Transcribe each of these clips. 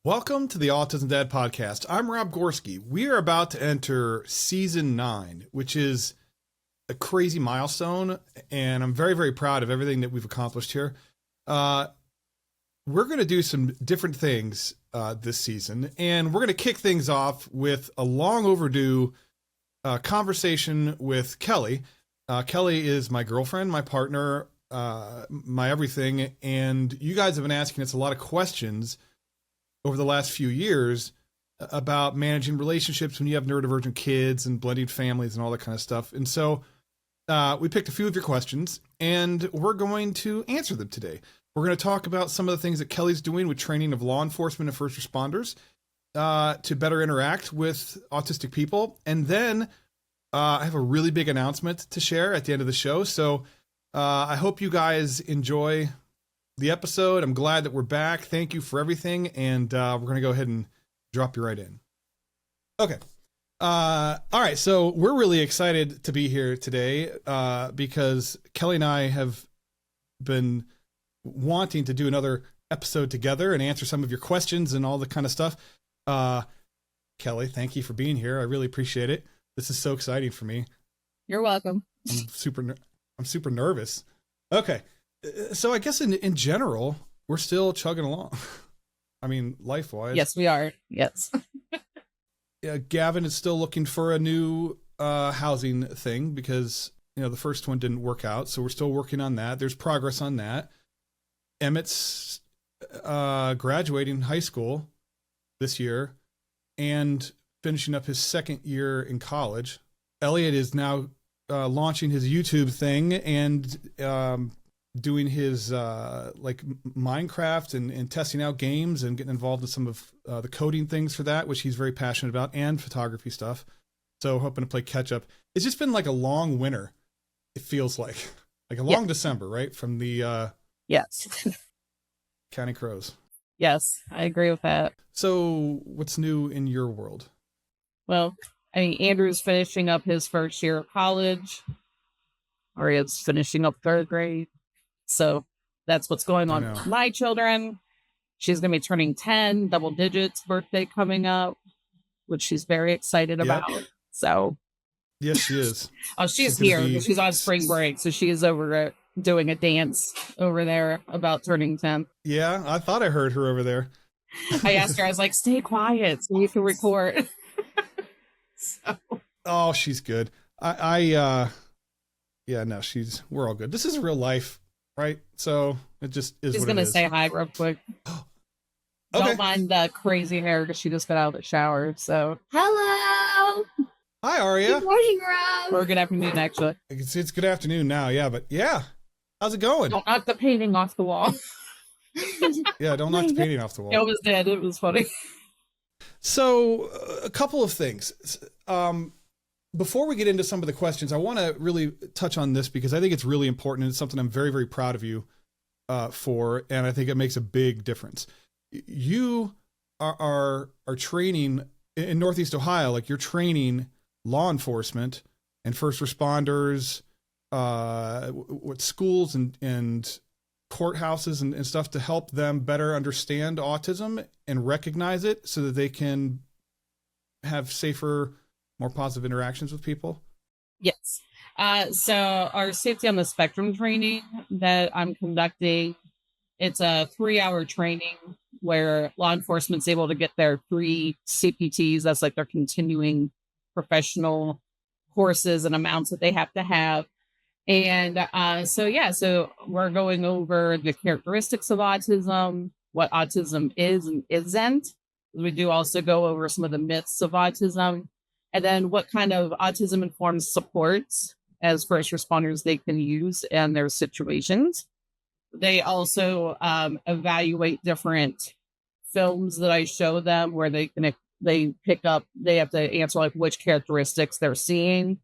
Welcome to the Autism Dad Podcast. I'm Rob Gorski. We are about to enter season 9, which is a crazy milestone, and I'm very, very proud of everything that we've accomplished here. We're going to do some different things this season, and we're going to kick things off with a long overdue conversation with Kelly. Kelly is my girlfriend, my partner, my everything, and you guys have been asking us a lot of questions over the last few years about managing relationships when you have neurodivergent kids and blended families and all that kind of stuff. And so we picked a few of your questions and we're going to answer them today. We're going to talk about some of the things that Kelly's doing with training of law enforcement and first responders to better interact with autistic people. And then I have a really big announcement to share at the end of the show. So I hope you guys enjoy the episode. I'm glad that we're back. Thank you for everything. And we're going to go ahead and drop you right in. Okay. All right. So we're really excited to be here today because Kelly and I have been wanting to do another episode together and answer some of your questions and all the kind of stuff. Kelly, thank you for being here. I really appreciate it. This is so exciting for me. You're welcome. I'm super nervous. Okay. So I guess in general, we're still chugging along. I mean, life-wise. Yes, we are. Yes. Yeah, Gavin is still looking for a new housing thing because, the first one didn't work out. So we're still working on that. There's progress on that. Emmett's graduating high school this year and finishing up his second year in college. Elliot is now launching his YouTube thing and doing his like Minecraft and testing out games and getting involved in some of the coding things for that, which he's very passionate about, and photography stuff. So hoping to play catch up. It's just been like a long winter. It feels like a long December, right? From the yes. County Crows. Yes, I agree with that. So what's new in your world? Well, I mean, Andrew's finishing up his first year of college. Aria's finishing up third grade. So that's what's going on with my children. She's going to be turning 10, double digits, birthday coming up, which she's very excited about. So. Yes, she is. Oh, she's here. She's on spring break. So she is over doing a dance over there about turning 10. Yeah, I thought I heard her over there. I asked her, I was like, stay quiet so you can record. So. Oh, she's good. Yeah, no, we're all good. This is real life. Right, so it just is. She's what gonna it is. say hi real quick. Okay. Don't mind the crazy hair because she just got out of the shower. So hello. Hi, Aria. Good morning, Rob. Or good afternoon, actually. It's good afternoon now. Yeah, but yeah, how's it going? Don't knock the painting off the wall. Yeah, don't knock the painting off the wall. It was dead. It was funny. So, a couple of things. Before we get into some of the questions, I want to really touch on this because I think it's really important and it's something I'm very, very proud of you for, and I think it makes a big difference. You are training in Northeast Ohio, like you're training law enforcement and first responders, what schools and courthouses and stuff to help them better understand autism and recognize it so that they can have safer, more positive interactions with people? Yes. So our safety on the spectrum training that I'm conducting, it's a 3-hour training where law enforcement's able to get their 3 CPTs. That's like their continuing professional courses and amounts that they have to have. And so we're going over the characteristics of autism, what autism is and isn't. We do also go over some of the myths of autism. And then what kind of autism-informed supports as first responders they can use in their situations. They also evaluate different films that I show them where they have to answer like which characteristics they're seeing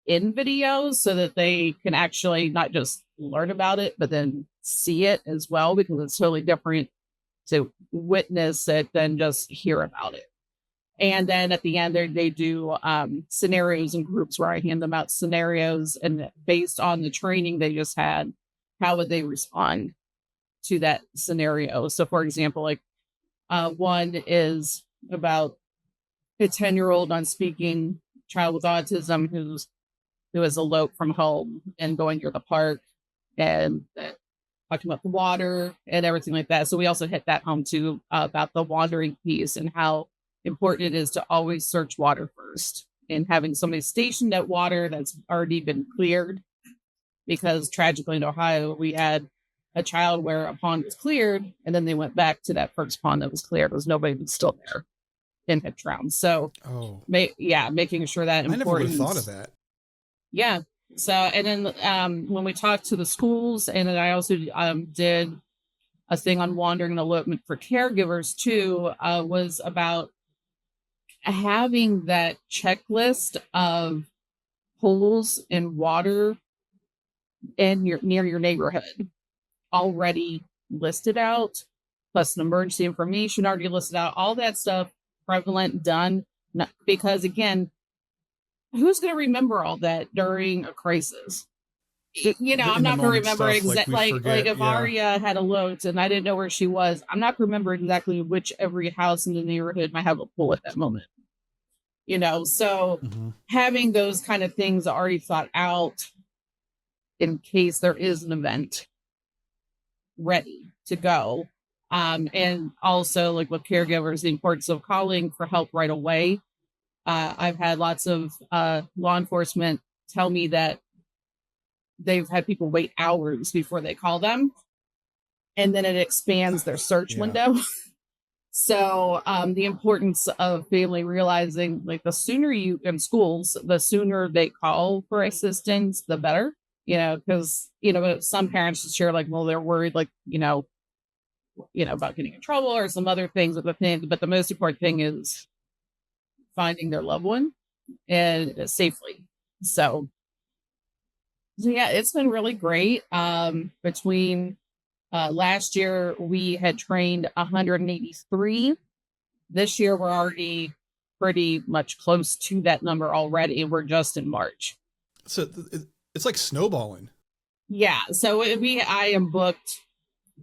in videos so that they can actually not just learn about it, but then see it as well, because it's totally different to witness it than just hear about it. And then at the end, they do scenarios in groups where I hand them out scenarios, and based on the training they just had, how would they respond to that scenario? So, for example, like One is about a 10-year-old non-speaking child with autism who is eloped from home and going near the park and talking about the water and everything like that. So we also hit that home too, about the wandering piece and how important it is to always search water first, and having somebody stationed at water that's already been cleared. Because tragically in Ohio, we had a child where a pond was cleared and then they went back to that first pond that was cleared. There was nobody was still there and had drowned. So, making sure that I never would have thought of that. Yeah. So, and then when we talked to the schools, and then I also did a thing on wandering and elopement for caregivers too, was about having that checklist of pools and water near your neighborhood already listed out, plus an emergency information already listed out, all that stuff prevalent, done. Because again, who's going to remember all that during a crisis? I'm not going to remember exactly, like if Aria had eloped and I didn't know where she was, I'm not going to remember exactly which every house in the neighborhood might have a pool at that moment. So having those kind of things already thought out in case there is an event ready to go. And also, like with caregivers, the importance of calling for help right away. I've had lots of law enforcement tell me that they've had people wait hours before they call them, and then it expands their search window. So the importance of family realizing, like, the sooner you in schools, the sooner they call for assistance, the better. Because some parents just share, like, well, they're worried, like, about getting in trouble or some other things with the thing. But the most important thing is finding their loved one and safely. So yeah, it's been really great. Between last year, we had trained 183. This year, we're already pretty much close to that number already. And we're just in March. So it's like snowballing. Yeah. So I am booked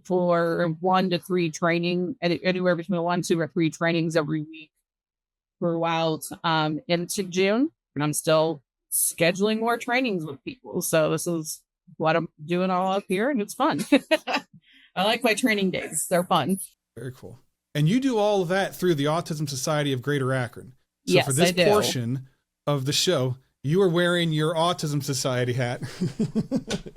for 1 to 3 training, anywhere between 1, 2, or 3 trainings every week throughout into June. And I'm still scheduling more trainings with people. So this is what I'm doing all up here, and it's fun. I like my training days. They're fun. Very cool. And you do all of that through the Autism Society of Greater Akron. So yes, for this portion of the show, you are wearing your Autism Society hat.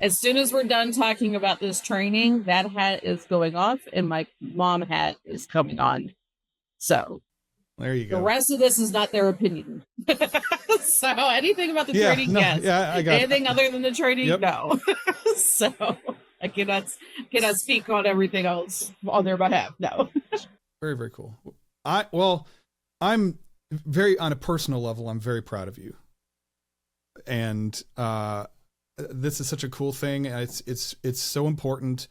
As soon as we're done talking about this training, that hat is going off and my mom hat is coming on. So there you go. The rest of this is not their opinion. So anything about the training, yes. Yeah, I got anything other than the training, no. So I cannot speak on everything else on their behalf. No. Very, very cool. I'm very, on a personal level, I'm very proud of you. And this is such a cool thing. It's so important.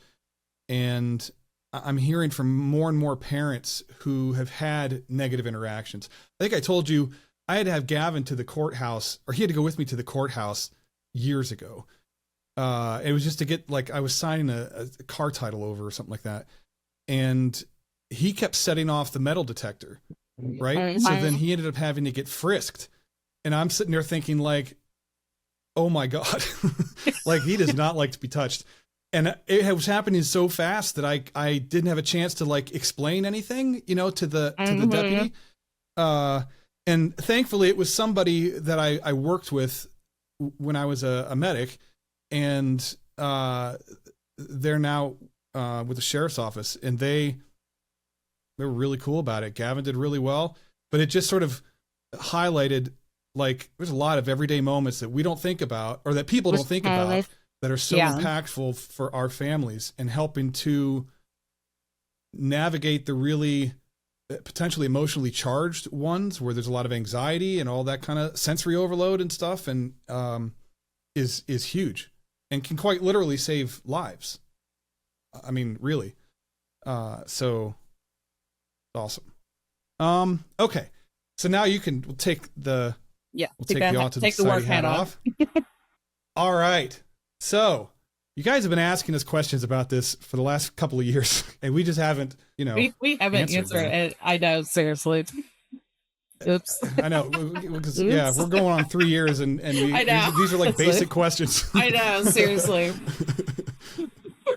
And I'm hearing from more and more parents who have had negative interactions. I think I told you I had to have Gavin to the courthouse, or he had to go with me to the courthouse years ago. It was just to get, like, I was signing a car title over or something like that. And he kept setting off the metal detector, right? So then he ended up having to get frisked. And I'm sitting there thinking, like, oh my God, like, he does not like to be touched. And it was happening so fast that I didn't have a chance to, like, explain anything, to the deputy. And thankfully it was somebody that I worked with when I was a medic, and they're now with the sheriff's office, and they were really cool about it. Gavin did really well, but it just sort of highlighted, like, there's a lot of everyday moments that we don't think about, or that people don't think about, that are so impactful for our families, and helping to navigate the really potentially emotionally charged ones where there's a lot of anxiety and all that kind of sensory overload and stuff, and is huge and can quite literally save lives. I mean, really. So awesome. Okay. So now you can take the Autism Society hat off. All right. So You guys have been asking us questions about this for the last couple of years, and we just haven't, we haven't answered it. I know, seriously. Oops. I know, because yeah, we're going on 3 years, and I know. these are like basic questions. I know, seriously.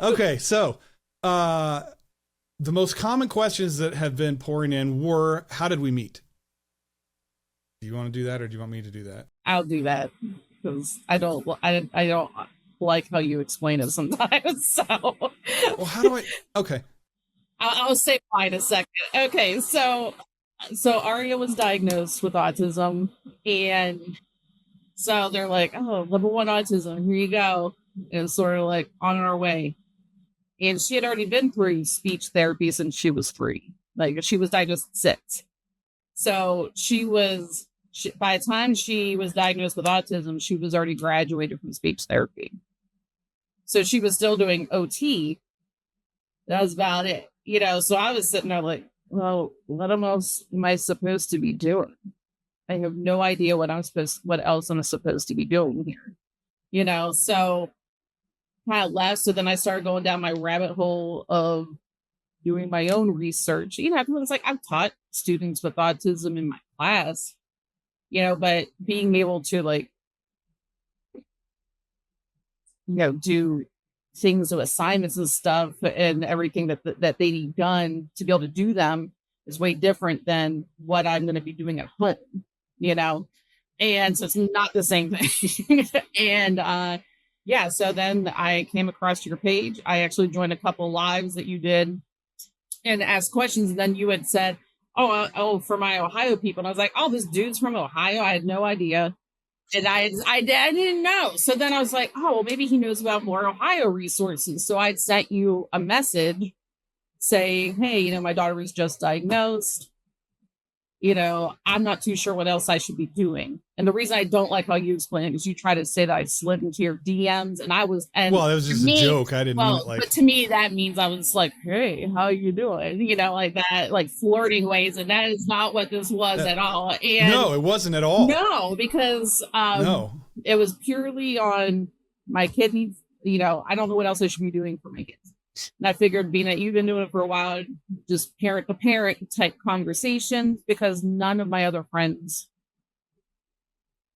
Okay, so the most common questions that have been pouring in were, how did we meet? Do you want to do that, or do you want me to do that? I'll do that because I don't like how you explain it sometimes. So, well, how do I? Okay, I'll say why in a second. Okay, so Aria was diagnosed with autism, and so they're like, "Oh, level 1 autism. Here you go," and sort of like on our way. And she had already been through speech therapy since she was 3. Like she was diagnosed at 6. So by the time she was diagnosed with autism, she was already graduated from speech therapy. So she was still doing OT. That was about it. So I was sitting there like, well, what else am I supposed to be doing? I have no idea what else I'm supposed to be doing here. So kind of left. So then I started going down my rabbit hole of doing my own research. It's like I've taught students with autism in my class, but being able to do things with assignments and stuff and everything that they need done to be able to do them is way different than what I'm going to be doing at home, and so it's not the same thing. And so then I came across your page. I actually joined a couple lives that you did and asked questions. And then you had said, oh, for my Ohio people. And I was like, oh, this dude's from Ohio. I had no idea. And I didn't know. So then I was like, oh, well, maybe he knows about more Ohio resources. So I'd sent you a message saying, hey, my daughter was just diagnosed. I'm not too sure what else I should be doing. And the reason I don't like how you explain it is you try to say that I slid into your DMs well, it was just a joke. I didn't mean it but to me, that means I was like, hey, how you doing? Like that, like flirting ways. And that is not what this was at all. And no, it wasn't at all. No, because it was purely on my kidneys. I don't know what else I should be doing for my kids. And I figured, being that you've been doing it for a while, just parent to parent type conversations, because none of my other friends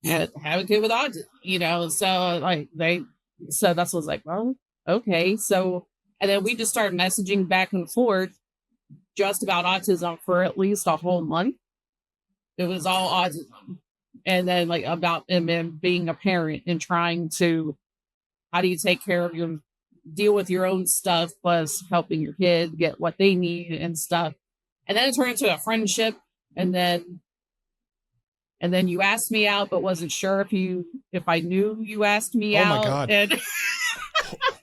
have a kid with autism, so that's what I was like, well, okay. So, and then we just started messaging back and forth just about autism for at least a whole month. It was all autism. And then and being a parent and trying to, how do you take care of deal with your own stuff, plus helping your kid get what they need and stuff. And then it turned into a friendship. And then you asked me out, but wasn't sure if I knew you asked me out. Oh my God. And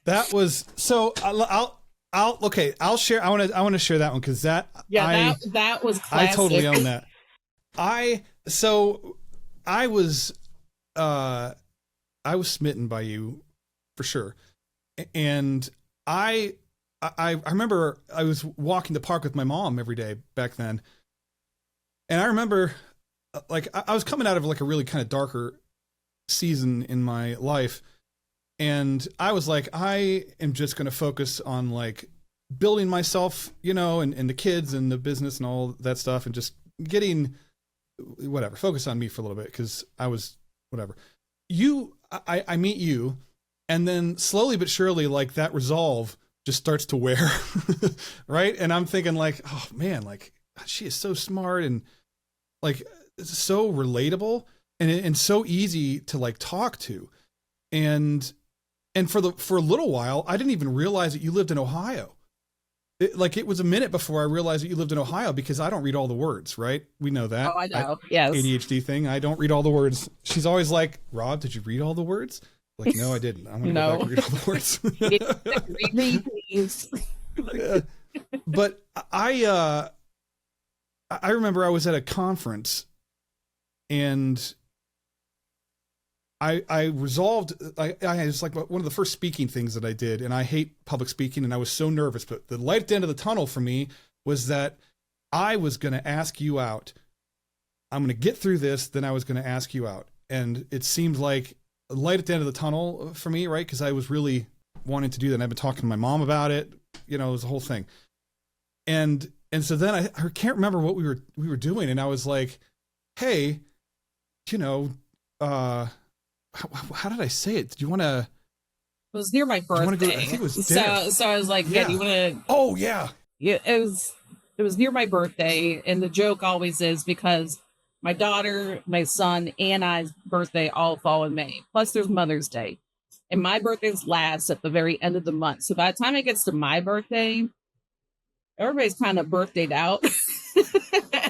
that was, so I'll share. I want to share that one. Cause that was classic. I totally own that. I was smitten by you for sure. And I remember I was walking the park with my mom every day back then. And I remember I was coming out of a really kind of darker season in my life. And I was like, I am just going to focus on building myself, and the kids and the business and all that stuff, and just getting focus on me for a little bit. Cause I was whatever. I meet you. And then slowly but surely, that resolve just starts to wear, right? And I'm thinking oh man, she is so smart and so relatable and so easy to talk to. And for a little while, I didn't even realize that you lived in Ohio. It was a minute before I realized that you lived in Ohio, because I don't read all the words, right? We know that. Oh, I know. Yes. ADHD thing. I don't read all the words. She's always like, Rob, did you read all the words? No, I didn't. I'm going to go back and read all the words. Read me, please. But I remember I was at a conference, and I resolved, I was one of the first speaking things that I did, and I hate public speaking, and I was so nervous, but the light at the end of the tunnel for me was that I was going to ask you out. I'm going to get through this, then I was going to ask you out. And it seemed like a light at the end of the tunnel for me, right? Because I was really wanting to do that. And I've been talking to my mom about it. You know, it was the whole thing. And so then I can't remember what we were doing. And I was like, hey, you know, how did I say it? Do you want to? It was near my birthday. I think it was dinner. So I was like, yeah, do you want to? Oh yeah. Yeah, it was near my birthday, and the joke always is because my daughter, my son, and I's birthday all fall in May. Plus, there's Mother's Day, and my birthday's last at the very end of the month. So by the time it gets to my birthday, everybody's kind of birthdayed out,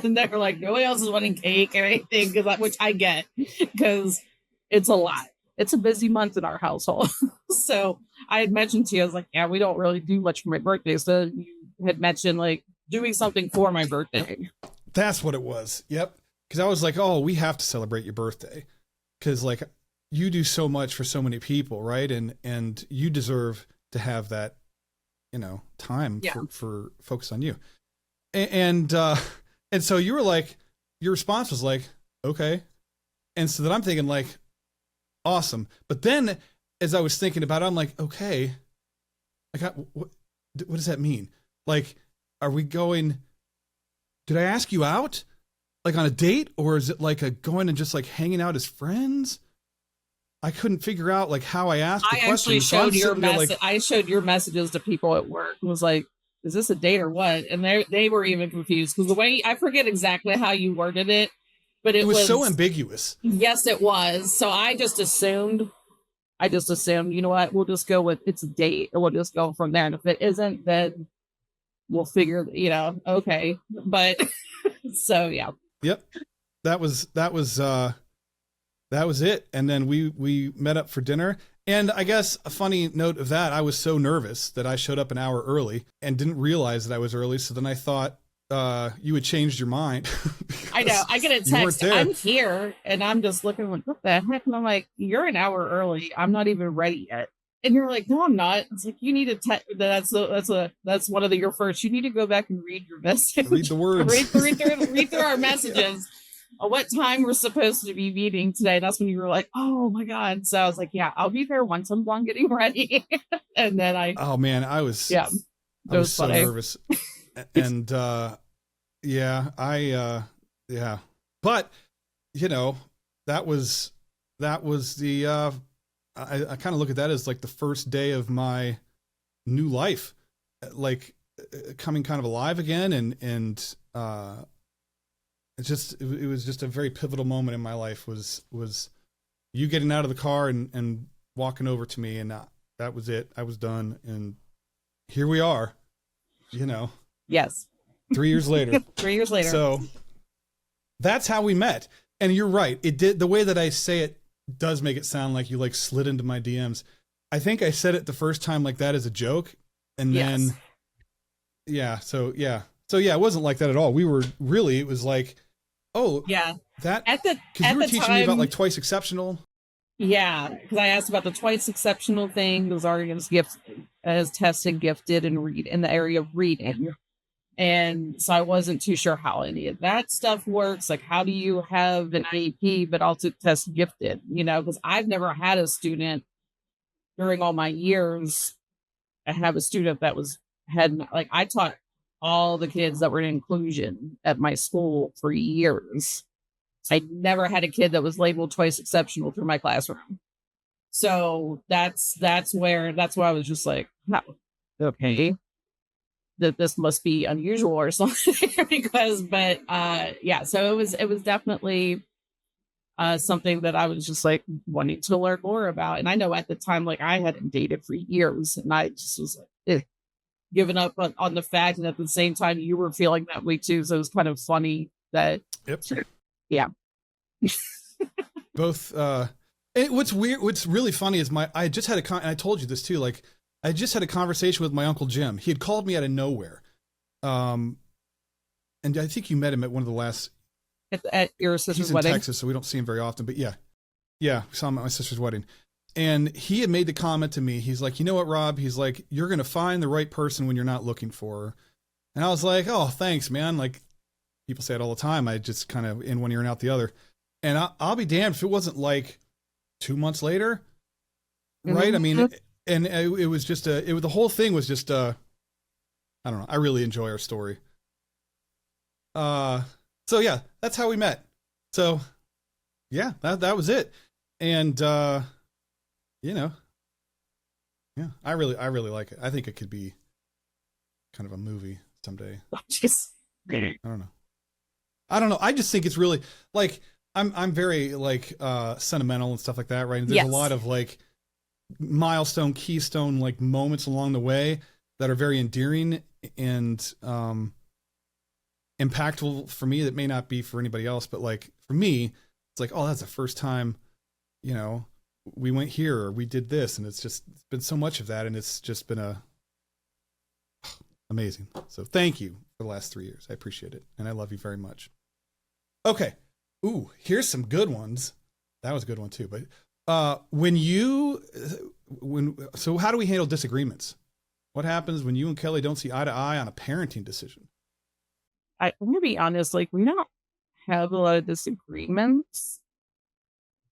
and they're like, nobody else is wanting cake or anything, which I get because it's a lot. It's a busy month in our household. So I had mentioned to you, I was like, yeah, we don't really do much for my birthday. So you had mentioned like doing something for my birthday. That's what it was. Yep. Because I was like, oh, we have to celebrate your birthday. Because like you do so much for so many people, right? And you deserve to have that, you know, time for focus on you. And so you were like, your response was like, okay. And so then I'm thinking like, awesome. But then as I was thinking about it, I'm like, okay, what does that mean? Like, are we going, did I ask you out like on a date, or is it like a going and just like hanging out as friends? I couldn't figure out like how I asked the question. Actually showed your message. I showed your messages to people at work. It was like, is this a date or what? And they were even confused because the way, I forget exactly how you worded it, but it was so ambiguous. Yes, it was. So I just assumed, you know what, we'll just go with it's a date, and we'll just go from there. And if it isn't, then we'll figure, you know, okay. But so yeah. Yep. That was it. And then we met up for dinner. And I guess a funny note of that, I was so nervous that I showed up an hour early and didn't realize that I was early. So then I thought you had changed your mind. I know. I get a text. I'm here, and I'm just looking like, what the heck? And I'm like, you're an hour early. I'm not even ready yet. And you're like, no, I'm not. It's like, you need to that's one of your first. You need to go back and read your message. Read the words. read through our messages. What time we're supposed to be meeting today. And that's when you were like, oh my God. So I was like, yeah, I'll be there once I'm done getting ready. And then oh man, I was so nervous. And but you know, that was the I kind of look at that as like the first day of my new life, like coming kind of alive again. And it was just a very pivotal moment in my life was you getting out of the car and walking over to me. And that was it. I was done. And here we are, you know. Yes. 3 years later. 3 years later. So that's how we met. And you're right. It did, the way that I say it does make it sound like you like slid into my DMs. I think I said it the first time like that as a joke. And then, So it wasn't like that at all. We were really, it was like, oh, yeah, that, because you were teaching me about like twice exceptional. Yeah. Because I asked about the twice exceptional thing. Those are as tested, gifted, and read in the area of reading. And so I wasn't too sure how any of that stuff works. Like, how do you have an IEP, but also test gifted, you know, because I've never had a student during all my years. I have a student that I taught all the kids that were in inclusion at my school for years. I never had a kid that was labeled twice exceptional through my classroom. So that's why I was just like, no, okay, that this must be unusual or something. So it was definitely something that I was just like wanting to learn more about. And I know at the time, like I hadn't dated for years, and I just was like giving up on the fact, and at the same time you were feeling that way too. So it was kind of funny that both what's really funny is I just had and I told you this too, like I just had a conversation with my Uncle Jim. He had called me out of nowhere. And I think you met him at one of the last at your sister's wedding. He's in Texas, so we don't see him very often, but yeah, we saw him at my sister's wedding. And he had made the comment to me. He's like, you know what, Rob? He's like, you're going to find the right person when you're not looking for her. And I was like, oh, thanks, man. Like people say it all the time. I just kind of in one ear and out the other. And I'll be damned if it wasn't like 2 months later. Right. I mean, and it was just the whole thing was just I don't know. I really enjoy our story. So yeah, that's how we met. So yeah, that was it. And you know, yeah, I really like it. I think it could be kind of a movie someday. Just I don't know. I just think it's really like I'm very like sentimental and stuff like that, right? And there's Yes. a lot of like milestone, keystone like moments along the way that are very endearing and impactful for me that may not be for anybody else, but like for me, it's like, oh, that's the first time, you know, we went here or we did this, and it's been so much of that, and it's just been amazing. So thank you for the last 3 years. I appreciate it, and I love you very much. Okay. Ooh, here's some good ones. That was a good one too. But so how do we handle disagreements? What happens when you and Kelly don't see eye to eye on a parenting decision? I'm gonna be honest, like we don't have a lot of disagreements.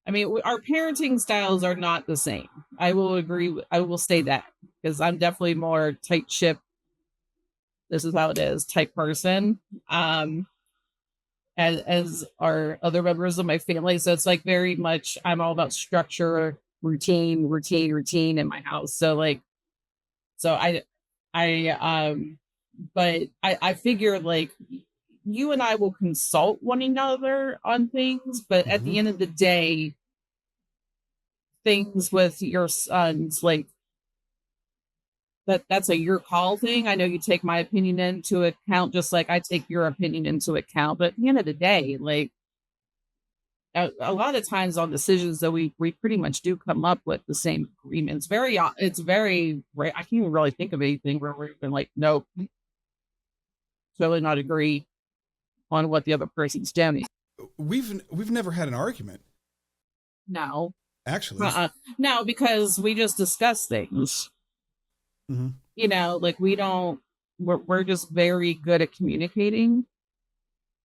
I mean, our parenting styles are not the same. I will agree. I will say that because I'm definitely more tight ship. This is how it is type person. As are other members of my family. So it's like very much I'm all about structure, routine in my house. So like but I figure like you and I will consult one another on things, but at the end of the day, things with your sons, like that's a your call thing. I know you take my opinion into account, just like I take your opinion into account. But at the end of the day, like a lot of times on decisions that we pretty much do come up with the same agreements. It's very rare. I can't even really think of anything where we've been like, nope, totally not agree on what the other person's doing. We've never had an argument. No, actually. No, because we just discuss things. Mm-hmm. You know, like we're just very good at communicating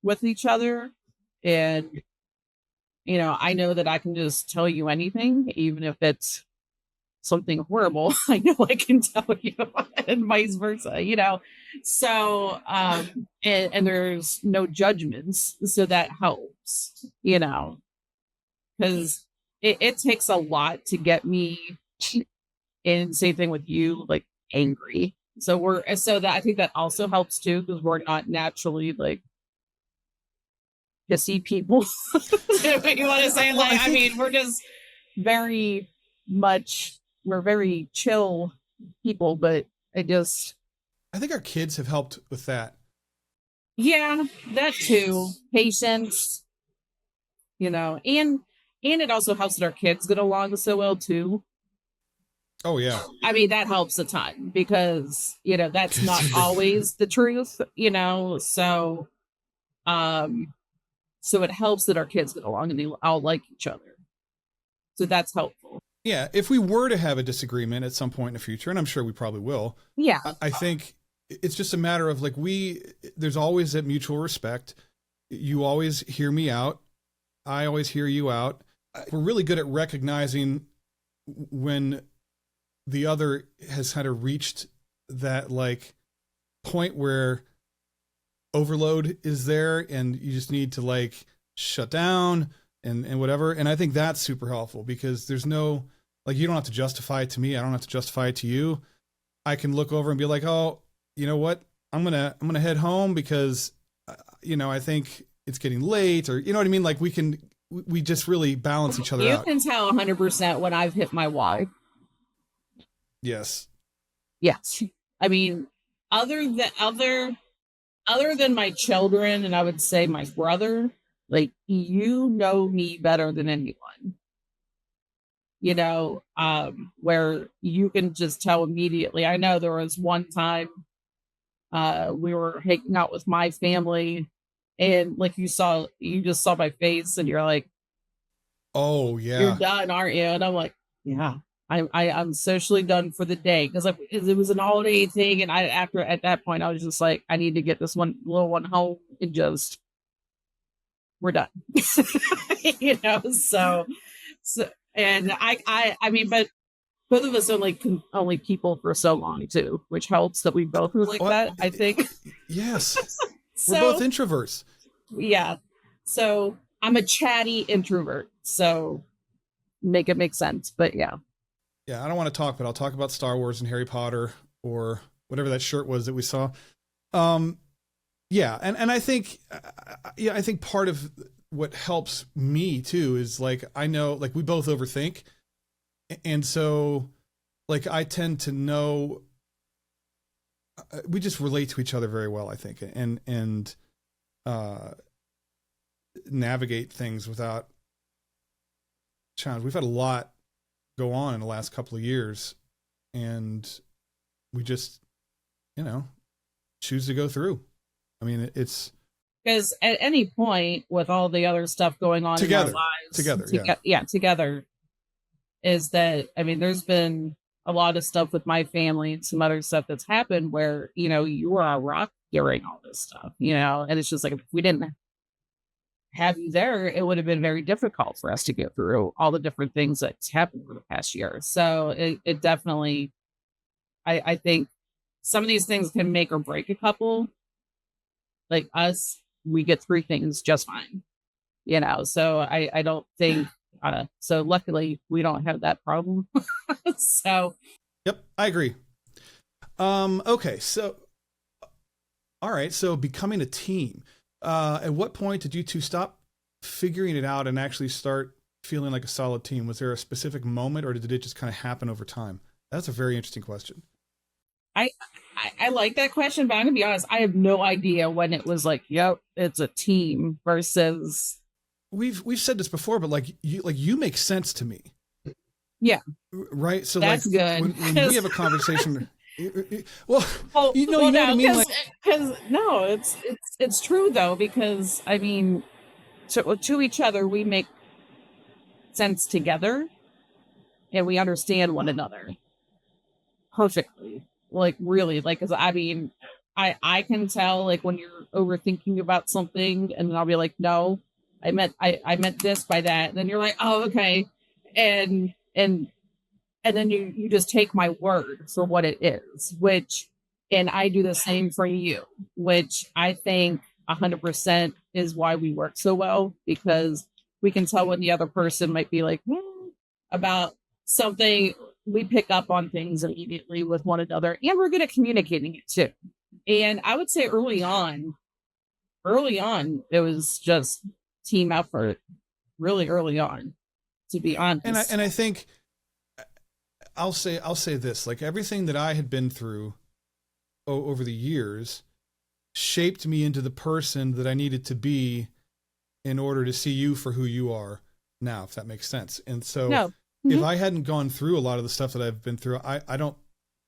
with each other. And, you know, I know that I can just tell you anything, even if it's something horrible. I know I can tell you and vice versa, you know? So, and there's no judgments. So that helps, you know, because it takes a lot to get me, and same thing with you, like angry. So that I think that also helps too, because we're not naturally like pissy people. If you want to say, Well, like, I mean, we're just we're very chill people, but I think our kids have helped with that. Yeah, that too. Patience, you know, and it also helps that our kids get along so well too. Oh yeah. I mean, that helps a ton because, you know, that's not always the truth, you know, so it helps that our kids get along and they all like each other. So that's helpful. Yeah, if we were to have a disagreement at some point in the future, and I'm sure we probably will. Yeah. I think it's just a matter of like there's always that mutual respect. You always hear me out. I always hear you out. We're really good at recognizing when the other has kind of reached that like point where overload is there and you just need to like shut down and whatever. And I think that's super helpful because there's no, like, you don't have to justify it to me. I don't have to justify it to you. I can look over and be like, oh, you know what? I'm going to head home because, you know, I think it's getting late, or, you know what I mean? Like we just really balance each other out. You can tell 100% when I've hit my why. Yes. Yes. I mean, other than my children, and I would say my brother, like, you know me better than anyone. You know, where you can just tell immediately. I know there was one time we were hanging out with my family, and like you just saw my face, and you're like, oh yeah, you're done, aren't you? And I'm like, yeah. I'm socially done for the day because it was an all day thing, and at that point I was just like, I need to get this little one home and just we're done. You know, so and I mean, but both of us only people for so long too, which helps that we both are like that, I think. Yes. So, We're both introverts. yeah. So I'm a chatty introvert. So make it make sense. But yeah. Yeah, I don't want to talk, but I'll talk about Star Wars and Harry Potter or whatever that shirt was that we saw. Yeah, and I think I think part of what helps me too is like I know like we both overthink, and so like I tend to know we just relate to each other very well, I think, and navigate things without challenge. We've had a lot go on in the last couple of years, and we just choose to go through. I mean, it's because at any point with all the other stuff going on together, in our lives, together, is that, I mean, there's been a lot of stuff with my family and some other stuff that's happened where, you are a rock during all this stuff, and it's just like, if we didn't have you there, it would have been very difficult for us to get through all the different things that's happened over the past year. So it definitely, I think some of these things can make or break a couple. Like us, we get through things just fine, so I don't think, so luckily we don't have that problem. So. Yep, I agree. Okay, so, all right, so becoming a team. At what point did you two stop figuring it out and actually start feeling like a solid team? Was there a specific moment, or did it just kind of happen over time? That's a very interesting question. I like that question, but I'm gonna be honest, I have no idea when it was like, yep, it's a team versus. We've said this before, but like you make sense to me. Yeah. Right. So that's like good. When we have a conversation. Well, you know what I mean? Because no, it's true though, because I mean, to each other, we make sense together and we understand one another perfectly. Like really, like, cause I mean, I can tell like when you're overthinking about something, and then I'll be like, no, I meant this by that. And then you're like, oh, okay. And then you just take my word for what it is, and I do the same for you, which I think 100% is why we work so well, because we can tell when the other person might be like, about something. We pick up on things immediately with one another, and we're good at communicating it too. And I would say early on, it was just team effort, really early on, to be honest. And I think I'll say this, like everything that I had been through over the years shaped me into the person that I needed to be in order to see you for who you are now, if that makes sense. And so no. If I hadn't gone through a lot of the stuff that I've been through, I don't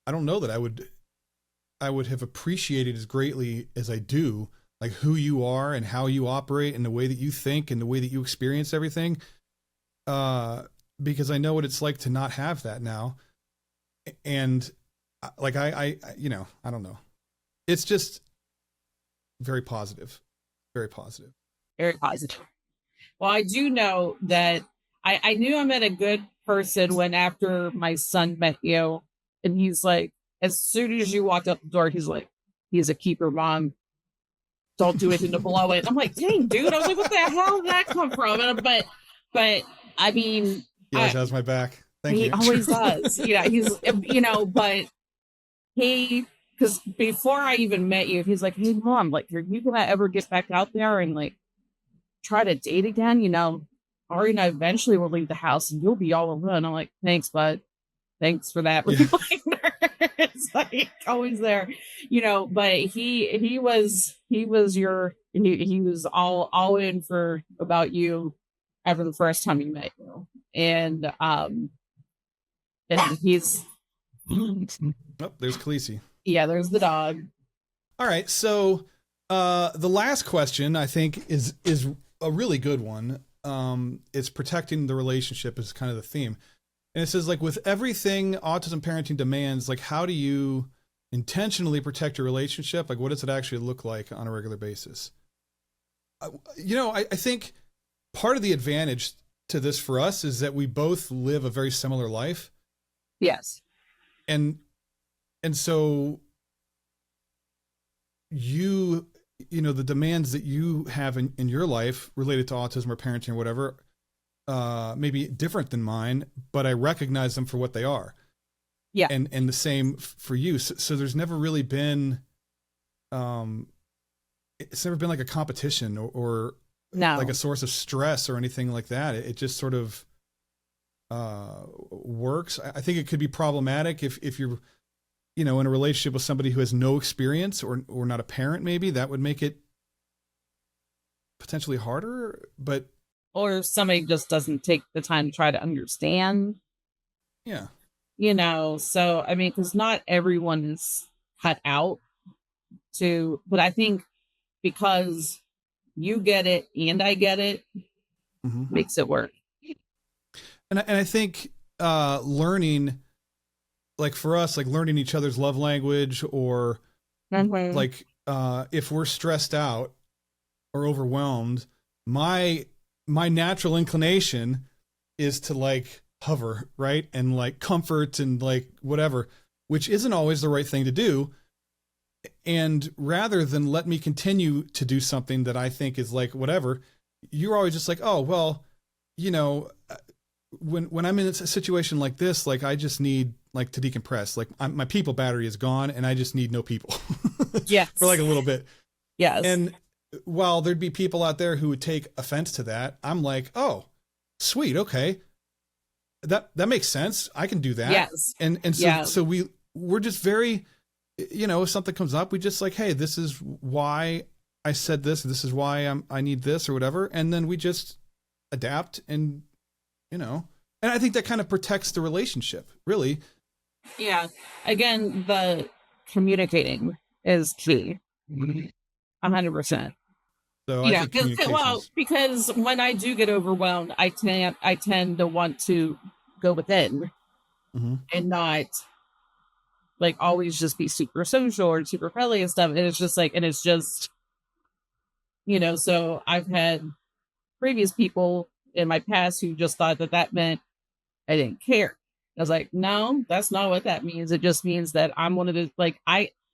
know that I would have appreciated as greatly as I do, like who you are and how you operate and the way that you think and the way that you experience everything. Because I know what it's like to not have that now. And like, I don't know. It's just very positive, very positive. Very positive. Well, I do know that I knew I met a good person when after my son met you, and he's like, as soon as you walked out the door, he's like, he's a keeper, mom. Don't do anything to blow it. I'm like, dang, dude. I was like, what the hell did that come from? But I mean, he always has my back. Thank you. He always does. He's but because before I even met you, he's like, hey, mom, like, are you gonna ever get back out there and like try to date again? Ari and I eventually will leave the house and you'll be all alone. I'm like, thanks, bud. Thanks for that reminder. It's like always there, but he was all in for about you after the first time he met you. And he's there's Khaleesi. Yeah, there's the dog. All right. So the last question I think is a really good one. It's protecting the relationship is kind of the theme. And it says, like, with everything autism parenting demands, like, how do you intentionally protect your relationship? Like, what does it actually look like on a regular basis? I think part of the advantage to this for us is that we both live a very similar life. Yes. And so you know, the demands that you have in your life related to autism or parenting or whatever, maybe different than mine, but I recognize them for what they are. Yeah. And the same for you. So there's never really been, it's never been like a competition or No. like a source of stress or anything like that. It just sort of works. I think it could be problematic if you're, you know, in a relationship with somebody who has no experience or not a parent. Maybe that would make it potentially harder, but Or somebody just doesn't take the time to try to understand. yeah. You know, so I mean, because not everyone is cut out to, but I think because you get it and I get it, makes it work. And I think learning, like for us, like learning each other's love language, or like if we're stressed out or overwhelmed, my natural inclination is to like hover, right? And like comfort and like whatever, which isn't always the right thing to do. And rather than let me continue to do something that I think is like whatever, you're always just like, oh, well, you know, when I'm in a situation like this, like I just need like to decompress. Like my people battery is gone and I just need no people. Yes. For like a little bit. Yes. And while there'd be people out there who would take offense to that, I'm like, oh, sweet. Okay. That makes sense. I can do that. Yes. And so we're just very, you know, if something comes up, we just like, hey, this is why I said this. This is why I need this or whatever. And then we just adapt and, you know, and I think that kind of protects the relationship, really. Yeah. Again, the communicating is key. 100%. So Yeah, I think because when I do get overwhelmed, I tend to want to go within and not like always just be super social or super friendly and stuff. And it's just like, you know, so I've had previous people in my past who just thought that meant I didn't care. I was like, no, that's not what that means. It just means that I'm one of the, like,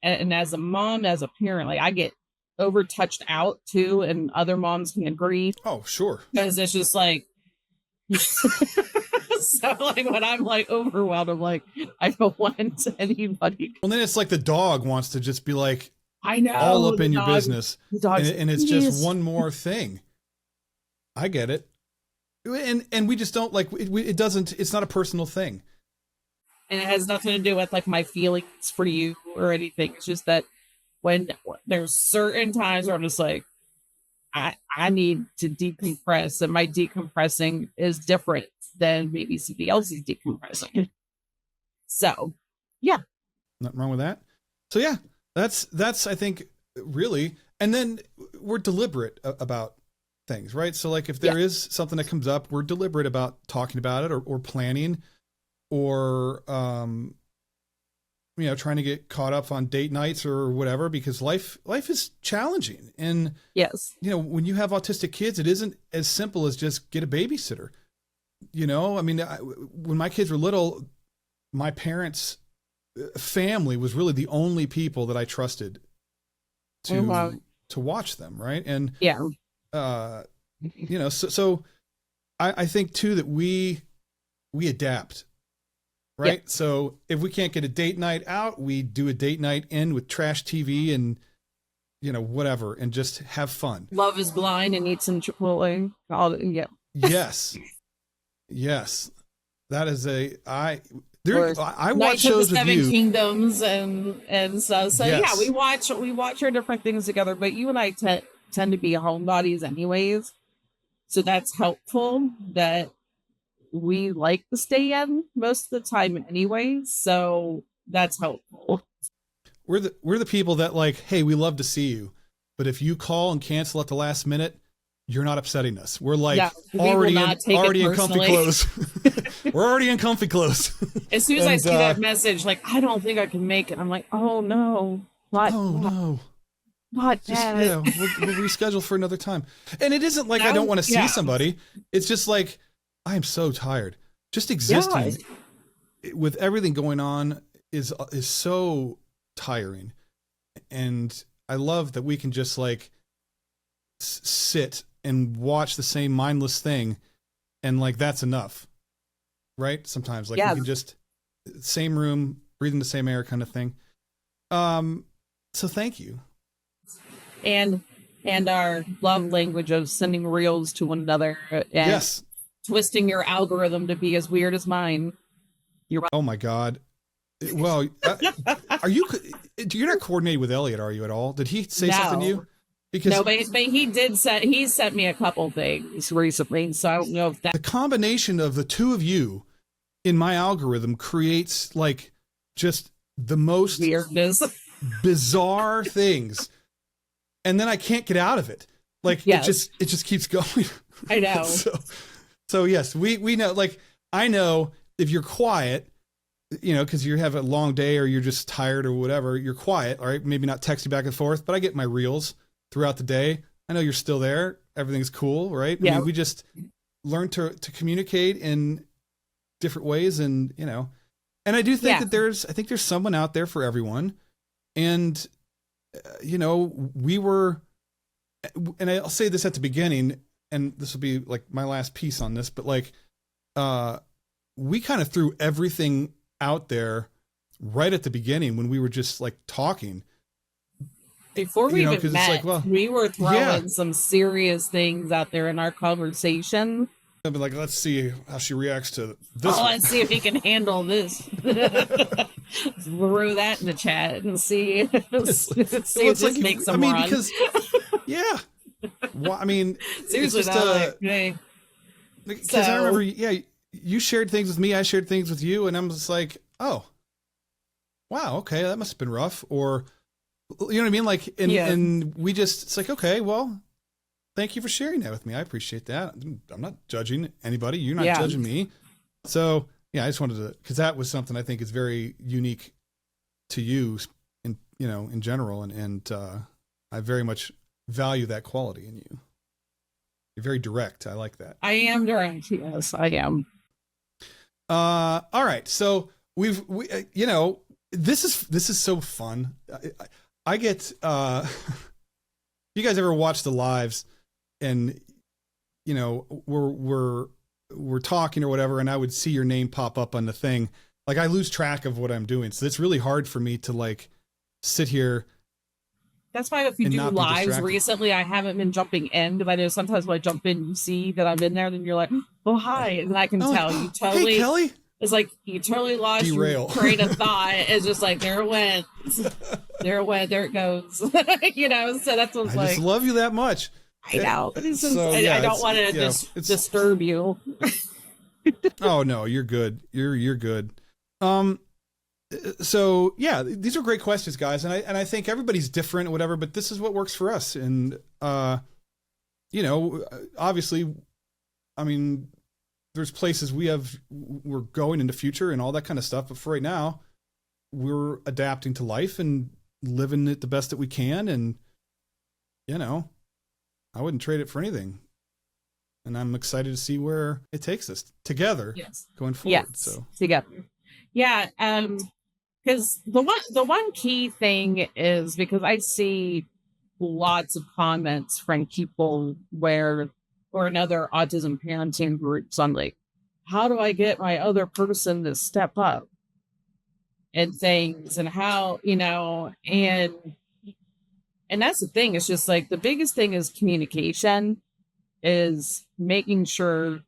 and as a mom, as a parent, like I get over touched out too, and other moms can agree. Oh, sure. Because it's just like, so like when I'm like overwhelmed, I'm like, I don't want anybody. Well, then it's like the dog wants to just be like, I know, all up in your business, and it's yes. just one more thing. I get it, and we just don't like it. Doesn't. It's not a personal thing, and it has nothing to do with like my feelings for you or anything. It's just that when there's certain times where I'm just like, I need to decompress, and my decompressing is different than maybe somebody else's decompressing. So, yeah, nothing wrong with that. So yeah, that's I think really, and then we're deliberate about things, right? So like if there is something that comes up, we're deliberate about talking about it or planning, or you know, trying to get caught up on date nights or whatever, because life is challenging. And yes, you know, when you have autistic kids, it isn't as simple as just get a babysitter. You know, I mean, when my kids were little, my parents' family was really the only people that I trusted to watch them, right? And yeah, you know, so I think too that we adapt. Right. Yep. So if we can't get a date night out, we do a date night in with trash TV and, you know, whatever, and just have fun. Love is blind and eat some Chipotle. Yeah. Yes. Yes. That is I watch shows with you. Kingdoms and so yes. Yeah, we watch our different things together, but you and I tend to be homebodies anyways. So that's helpful that we like to stay in most of the time anyways, so that's helpful. We're the people that like, hey, we love to see you, but if you call and cancel at the last minute, you're not upsetting us. We're like already in comfy clothes. We're already in comfy clothes. As soon as I see that message, like, I don't think I can make it, I'm like, oh no, not just, yeah, we'll reschedule for another time. And it isn't like I don't want to see somebody. It's just like, I am so tired. Just existing with everything going on is so tiring. And I love that we can just like sit and watch the same mindless thing. And like, that's enough, right? Sometimes like we can just same room, breathing the same air kind of thing. So thank you. And our love language of sending reels to one another and twisting your algorithm to be as weird as mine. Oh my God. Well, you're not coordinated with Elliot, are you at all? Did he say something to you? Because no, but he sent me a couple things recently, so I don't know if that the combination of the two of you in my algorithm creates like just the most weirdness, bizarre things, and then I can't get out of it. Like it just keeps going. I know. So yes, we know. Like I know if you're quiet, you know, because you have a long day or you're just tired or whatever, you're quiet. All right, maybe not texting back and forth, but I get my reels throughout the day. I know you're still there. Everything's cool, right? Yeah. I mean, we just learn to communicate in different ways, and you know, and I do think that there's someone out there for everyone, and you know, we were, and I'll say this at the beginning, and this will be like my last piece on this, but like, we kind of threw everything out there right at the beginning when we were just like talking. Before we even met, we were throwing some serious things out there in our conversation. I'd be like, let's see how she reacts to this. Oh, let's see if he can handle this. Throw that in the chat and see if this makes him run. Because, yeah. Well, I mean, seriously, it's just, because I remember, you shared things with me, I shared things with you, and I'm just like, oh, wow, okay, that must have been rough, or you know what I mean? Like, and we just, it's like, okay, well, thank you for sharing that with me. I appreciate that. I'm not judging anybody. You're not judging me. So yeah, I just wanted to, cause that was something I think is very unique to you in, you know, in general. And I very much value that quality in you. You're very direct. I like that. I am direct. Yes, I am. All right. So we you know, this is so fun. I get, you guys ever watch the lives and, you know, we're talking or whatever, and I would see your name pop up on the thing. Like I lose track of what I'm doing. So it's really hard for me to like sit here. That's why if you do lives recently, I haven't been jumping in, because I know sometimes when I jump in, you see that I'm in there, then you're like, oh, hi. And I can tell you totally. Hey, Kelly. It's like you totally lost your train of thought. It's just like, there it went. There it went. There it goes. You know, so that's what's like. I just love you that much. I know. I don't want to disturb you. Oh, no, you're good. You're good. So yeah, these are great questions, guys. And I think everybody's different or whatever, but this is what works for us. And, you know, obviously, I mean, there's places we're going in the future and all that kind of stuff. But for right now, we're adapting to life and living it the best that we can. And, you know, I wouldn't trade it for anything. And I'm excited to see where it takes us together going forward. Yes, so together. Yeah. Because the one key thing is, because I see lots of comments from people or another autism parenting groups on like, how do I get my other person to step up and things, and how, you know, and that's the thing. It's just like the biggest thing is communication, is making sure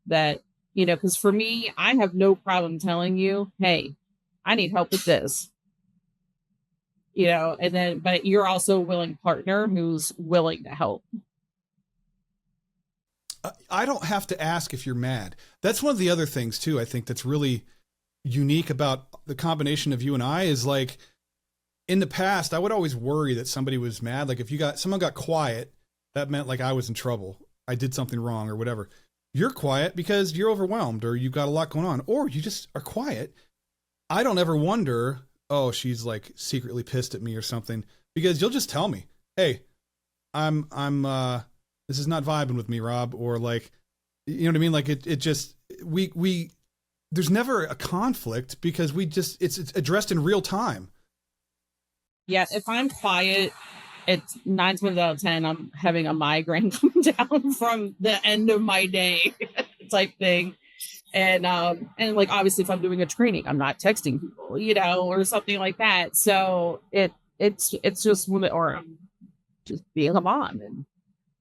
that, you know, because for me, I have no problem telling you, hey, I need help with this, you know, and then, but you're also a willing partner who's willing to help. I don't have to ask if you're mad. That's one of the other things too, I think that's really unique about the combination of you and I is like, in the past, I would always worry that somebody was mad. Like if someone got quiet, that meant like I was in trouble. I did something wrong or whatever. You're quiet because you're overwhelmed or you've got a lot going on, or you just are quiet. I don't ever wonder, oh, she's like secretly pissed at me or something, because you'll just tell me, hey, this is not vibing with me, Rob, or like, you know what I mean? Like it just, we there's never a conflict because it's addressed in real time. Yeah, if I'm quiet, it's 9 times out of 10, I'm having a migraine come down from the end of my day type thing. And like, obviously if I'm doing a training, I'm not texting people, or something like that. So it's just or just being a mom and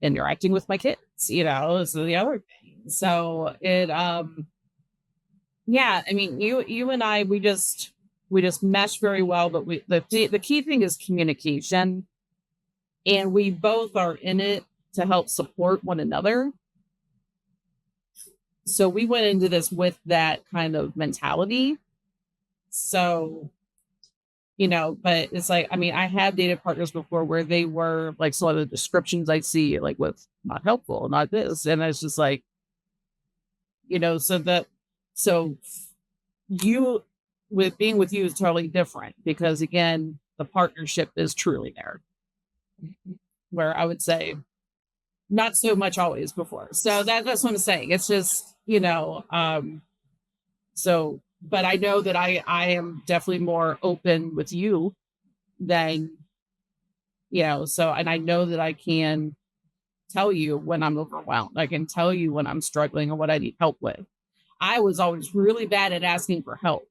interacting with my kids, is the other thing. So yeah, I mean, you and I, we just mesh very well, but the key thing is communication, and we both are in it to help support one another. So we went into this with that kind of mentality. So, but it's like, I mean, I have dated partners before where they were like, some of the descriptions I see, like, with not helpful, not this. And it's just like, so you, with being with you is totally different because, again, the partnership is truly there. Where I would say not so much always before. So that's what I'm saying. It's just, so, but I know that I am definitely more open with you than, so, and I know that I can tell you when I'm overwhelmed. I can tell you when I'm struggling or what I need help with. I was always really bad at asking for help.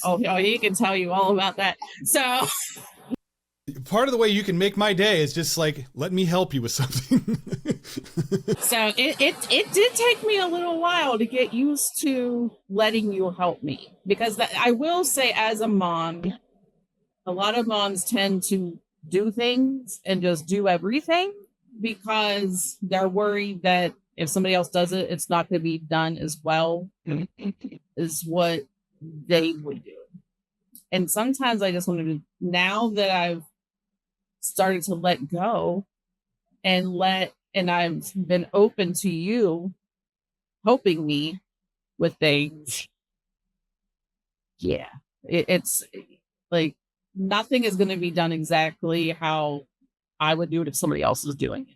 Oh, he can tell you all about that. So part of the way you can make my day is just like, let me help you with something. So it did take me a little while to get used to letting you help me, because I will say, as a mom, a lot of moms tend to do things and just do everything because they're worried that if somebody else does it, it's not going to be done as well as what they would do. And sometimes I just wanted to, now that I've started to let go and I've been open to you helping me with things. Yeah, it's like nothing is going to be done exactly how I would do it if somebody else is doing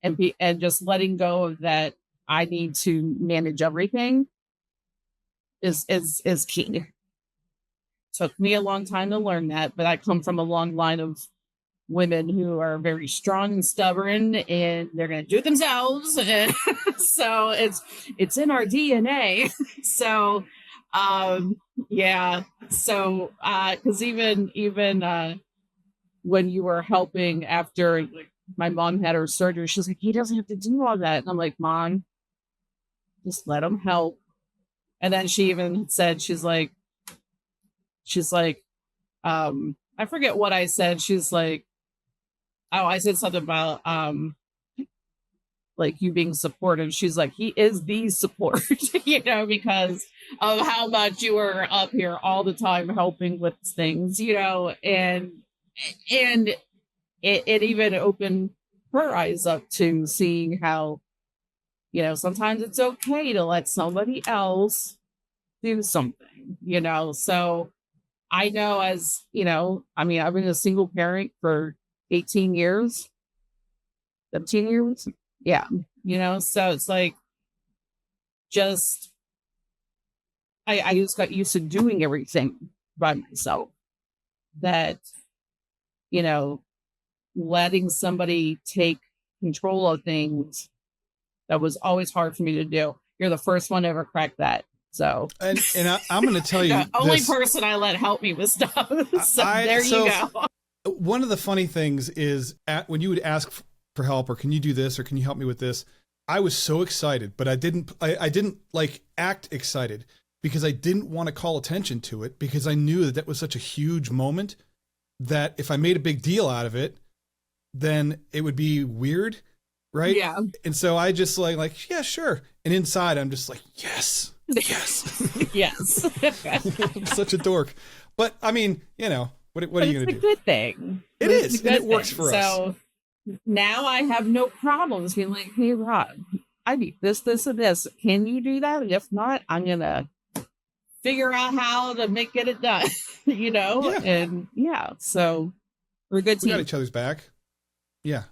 it, and just letting go of that. I need to manage everything is key. Took me a long time to learn that, but I come from a long line of women who are very strong and stubborn, and they're going to do it themselves. And so it's in our DNA. So, yeah. So, cause even when you were helping after, like, my mom had her surgery, she's like, he doesn't have to do all that. And I'm like, Mom, just let him help. And then she even said, she's like, I forget what I said. She's like, oh, I said something about like you being supportive. She's like, he is the support, because of how much you were up here all the time helping with things, and it even opened her eyes up to seeing how, sometimes it's okay to let somebody else do something, so I know, as I mean, I've been a single parent for 18 years, 17 years. Yeah. So it's like, just, I just got used to doing everything by myself, that, letting somebody take control of things, that was always hard for me to do. You're the first one to ever crack that. So, and I'm going to tell you, the only person I let help me with stuff. So there you go. One of the funny things is, when you would ask for help, or can you do this, or can you help me with this, I was so excited, but I didn't like act excited, because I didn't want to call attention to it, because I knew that was such a huge moment that if I made a big deal out of it, then it would be weird. Right. Yeah. And so I just like, yeah, sure. And inside I'm just like, yes. Yes. I'm such a dork. But I mean, what are you going to do? It's a good thing. It is. And it works for us. So now I have no problems being like, hey, Rob, I need this, and this. Can you do that? And if not, I'm going to figure out how to get it done, Yeah. And yeah, so we're a good team. We got each other's back. Yeah.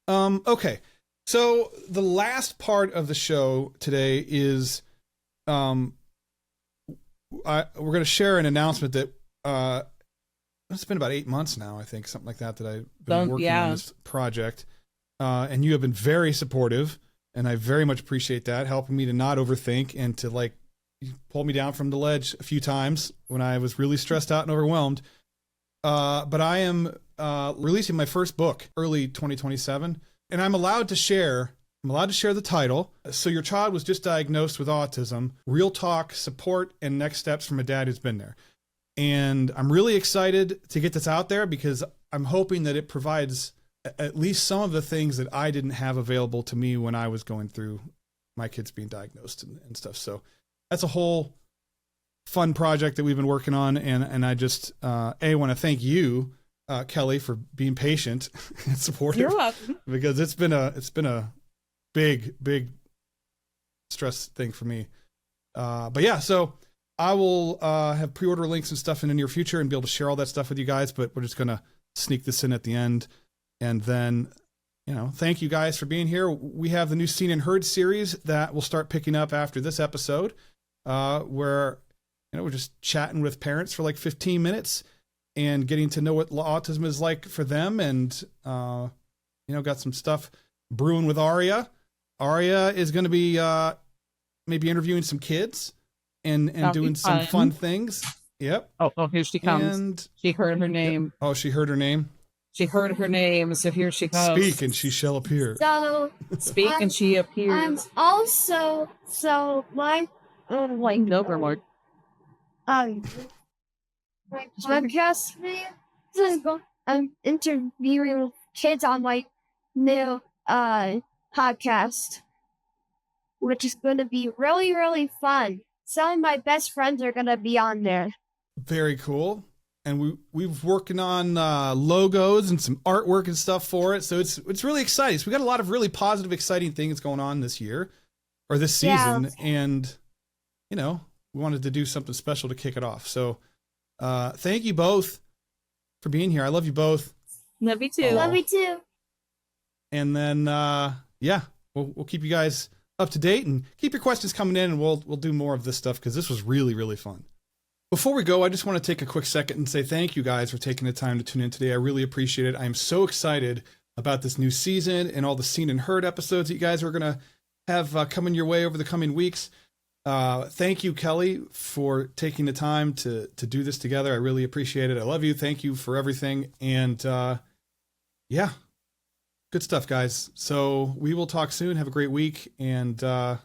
Okay. So the last part of the show today is, we're going to share an announcement that it's been about 8 months now, I think, something like that, that I've been working on this project, and you have been very supportive, and I very much appreciate that, helping me to not overthink and to like pull me down from the ledge a few times when I was really stressed out and overwhelmed. But I am releasing my first book early 2027. And I'm allowed to share the title. So your child was just diagnosed with autism, real talk, support, and next steps from a dad who's been there. And I'm really excited to get this out there because I'm hoping that it provides at least some of the things that I didn't have available to me when I was going through my kids being diagnosed and stuff. So that's a whole fun project that we've been working on. And I just, want to thank you, Kelly, for being patient and supportive. You're welcome. Because it's been a big stress thing for me. But yeah, so I will have pre-order links and stuff in the near future and be able to share all that stuff with you guys, but we're just going to sneak this in at the end. And then, thank you guys for being here. We have the new Seen and Heard series that will start picking up after this episode, where, we're just chatting with parents for like 15 minutes and getting to know what autism is like for them. And, got some stuff brewing with Aria. Aria is going to be maybe interviewing some kids and doing some fun things. Yep. Oh, here she comes. And she heard her name. Oh, she heard her name? She heard her name, so here she comes. Speak and she shall appear. So Speak and she appears. I'm also my Overlord. my podcast I'm interviewing kids on my new podcast, which is going to be really, really fun. Some of my best friends are going to be on there. Very cool. And we've working on logos and some artwork and stuff for it. So it's really exciting. So we got a lot of really positive, exciting things going on this year or this season. Yeah. And, we wanted to do something special to kick it off. So thank you both for being here. I love you both. Love you too. Love you too. And then, we'll keep you guys up to date and keep your questions coming in, and we'll do more of this stuff because this was really, really fun. Before we go, I just want to take a quick second and say thank you guys for taking the time to tune in today. I really appreciate it. I am so excited about this new season and all the Seen and Heard episodes that you guys are going to have coming your way over the coming weeks. Thank you, Kelly, for taking the time to do this together. I really appreciate it. I love you. Thank you for everything. And good stuff, guys. So we will talk soon. Have a great week, and catch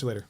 you later.